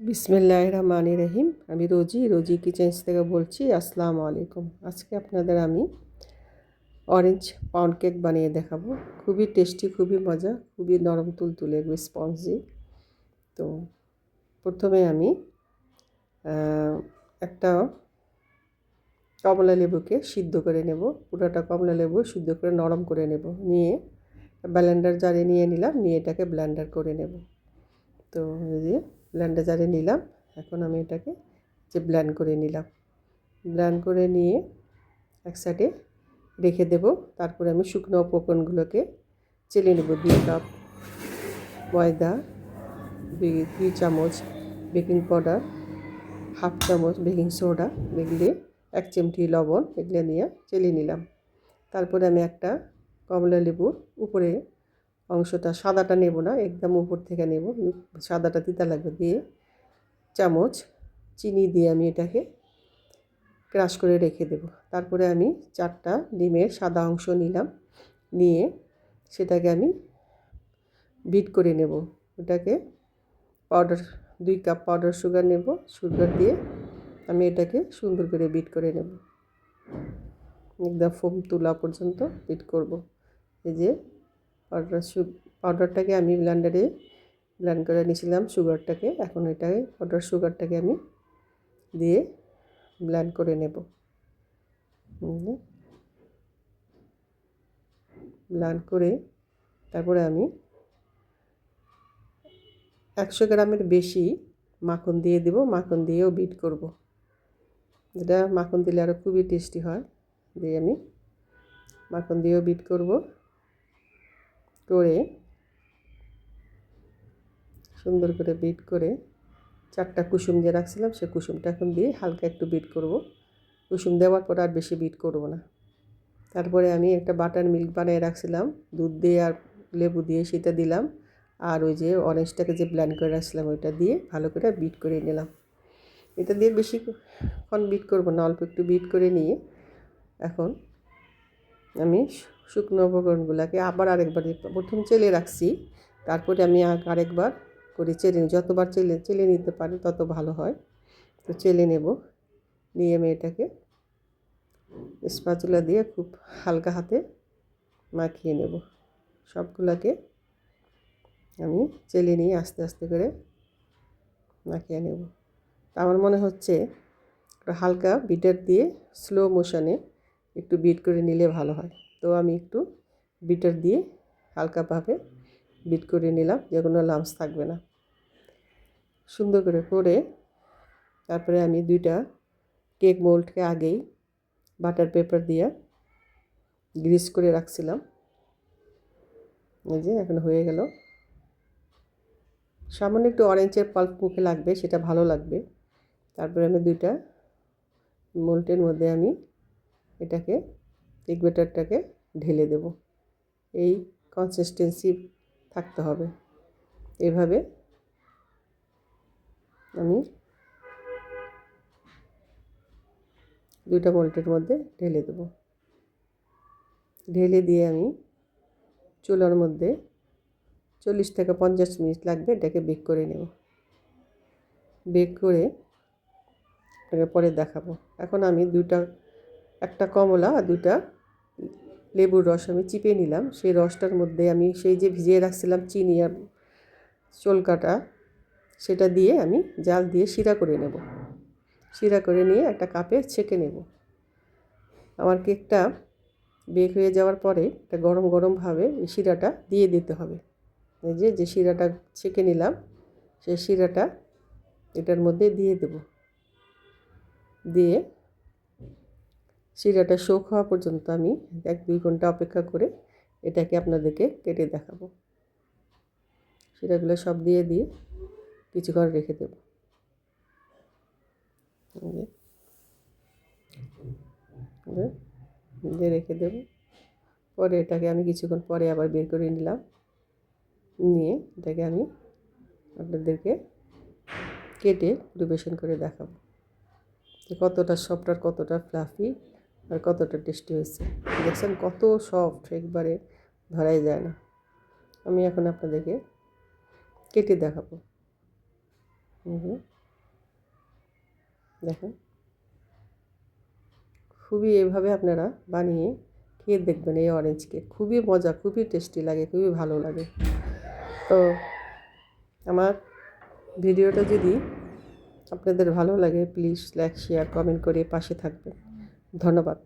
বিসমিল্লাহির রহমানির রহিম। আমি রোজি কিচেন্স থেকে বলছি। আসসালামু আলাইকুম। আজকে আপনাদের আমি অরেঞ্জ পাউন্ড কেক বানিয়ে দেখাবো। খুবই টেস্টি, খুবই মজা, খুবই নরম তুলতুলে, স্পঞ্জি। তো প্রথমে আমি একটা কমলা লেবুকে সিদ্ধ করে নেব। পুরোটা কমলা লেবু সিদ্ধ করে নরম করে নেব। নিয়ে ব্লেন্ডার জারে নিয়ে নিলাম, নিয়ে এটাকে ব্লেন্ডার করে নেব। তো এই যে ব্লেন্ডার জারে নিলাম। এখন আমি এটাকে ব্লেন্ড করে নিলাম। ব্লেন্ড করে নিয়ে এক সাইডে রেখে দেব। তারপরে আমি শুকনো উপকরণগুলোকে চেলে নেব। 2 কাপ ময়দা, 2 চামচ বেকিং পাউডার, হাফ চামচ বেকিং সোডা, এগুলি 1 চিমটি লবণ, এগুলো নিয়ে চেলে নিলাম। তারপরে আমি একটা কমলা লেবুর উপরে অংশটা, সাদাটা নেব না, একদম উপর থেকে নেব, সাদাটা তিতা লাগবে, দিয়ে চামচ চিনি দিয়ে আমি এটাকে ক্রাশ করে রেখে দেব। তারপরে আমি 4টা ডিমের সাদা অংশ নিলাম, নিয়ে সেটাকে আমি বিট করে নেব। ওটাকে পাউডার 2 কাপ পাউডার সুগার নেব। সুগার দিয়ে আমি এটাকে সুন্দর করে বিট করে নেব, একদম ফোম তোলা পর্যন্ত বিট করব। এই যে পাউডারটাকে আমি ব্লেন্ডারে ব্লেন্ড করে নিয়েছিলাম সুগারটাকে। এখন এটাকে পাউডার সুগারটাকে আমি দিয়ে ব্লেন্ড করে নেব। ব্লেন্ড করে তারপরে আমি 100 গ্রামের বেশি মাখন দিয়ে দেব। মাখন দিয়েও বিট করব। এটা মাখন দিলে আরও খুবই টেস্টি হয়। দিয়ে আমি মাখন দিয়েও বিট করব। করে সুন্দর করে বিট করে 4টা কুসুম দিয়ে রাখছিলাম, সে কুসুমটা এখন দিয়ে হালকা একটু বিট করব। কুসুম দেওয়ার পর আর বেশি বিট করব না। তারপরে আমি একটা বাটার মিল্ক বানিয়ে রাখছিলাম, দুধ দিয়ে আর লেবু দিয়ে, সেটা দিলাম। আর ওই যে অরেঞ্জটাকে যে ব্লেন্ড করে রাখছিলাম ওইটা দিয়ে ভালো করে বিট করে নিলাম। এটা দিয়ে বেশিক্ষণ বিট করব না, অল্প একটু বিট করে নিয়ে এখন আমি শুকনো উপকরণগুলোকে আবার আরেকবার, প্রথম চেলে রাখছি, তারপরে আমি আরেকবার করে চেলে, যতবার চেলে নিতে পারি তত ভালো হয়। তো চেলে নেব, নিয়ে আমি এটাকে স্প্যাচুলা দিয়ে খুব হালকা হাতে মাখিয়ে নেব। সবগুলোকে আমি চেলে নিয়ে আস্তে আস্তে করে মাখিয়ে নেব। আমার মনে হচ্ছে হালকা বিটার দিয়ে স্লো মোশনে একটু বিট করে নিলে ভালো হয়। তো আমি একটু বিটার দিয়ে হালকাভাবে বিট করে নিলাম, যে কোনো লাম্পস থাকবে না। সুন্দর করে তারপরে আমি 2টা কেক মোল্ডকে আগেই বাটার পেপার দিয়ে গ্রিস করে রাখছিলাম। এই যে এখন হয়ে গেল। সামান্য একটু অরেঞ্জের পাল্প মুখে লাগবে, সেটা ভালো লাগবে। তারপরে আমি 2টা মোল্ডের মধ্যে আমি এটাকে কেক ব্যাটারটাকে ঢেলে দেব। এই কনসিস্টেন্সি থাকতে হবে। এভাবে আমি 2টা মোল্ডের মধ্যে ঢেলে দেব। ঢেলে দিয়ে আমি চুলার মধ্যে 40 থেকে 50 মিনিট লাগবে, এটাকে বেক করে নেব। বেক করে এটাকে পরে দেখাবো। এখন আমি একটা কমলা আর 2টা লেবুর রস আমি চিপে নিলাম। সেই রসটার মধ্যে আমি সেই যে ভিজিয়ে রাখছিলাম চিনি আর চলকাটা, সেটা দিয়ে আমি জাল দিয়ে শিরা করে নেব। শিরা করে নিয়ে একটা কাপে ছেঁকে নেব। আমার কেকটা বেক হয়ে যাওয়ার পরে এটা গরমভাবে এই শিরাটা দিয়ে দিতে হবে। এই যে শিরাটা ছেঁকে নিলাম, সেই শিরাটা এটার মধ্যে দিয়ে দেব। দিয়ে শিরাটা শোক হওয়া পর্যন্ত আমি 1-2 ঘন্টা অপেক্ষা করে এটাকে আপনাদেরকে কেটে দেখাবো। শিরাগুলো সব দিয়ে কিছুক্ষণ রেখে দেব। দিয়ে রেখে দেব। পরে এটাকে আমি কিছুক্ষণ পরে আবার বের করে নিলাম। নিয়ে এটাকে আমি আপনাদেরকে কেটে পরিবেশন করে দেখাবো যে কতটা সফট আর কতটা ফ্লাফি আর কতটা টেস্টি হয়েছে। দেখছেন কত সফট, একবারে ধরাই যায় না। আমি এখন আপনাদেরকে কেটে দেখাবো। দেখেন, খুবই এভাবে আপনারা বানিয়ে খেয়ে দেখবেন। এই অরেঞ্জ কেক খুবই মজা, খুবই টেস্টি লাগে, খুবই ভালো লাগে। তো আমার ভিডিওটা যদি আপনাদের ভালো লাগে প্লিজ লাইক শেয়ার কমেন্ট করে পাশে থাকবেন। ধন্যবাদ।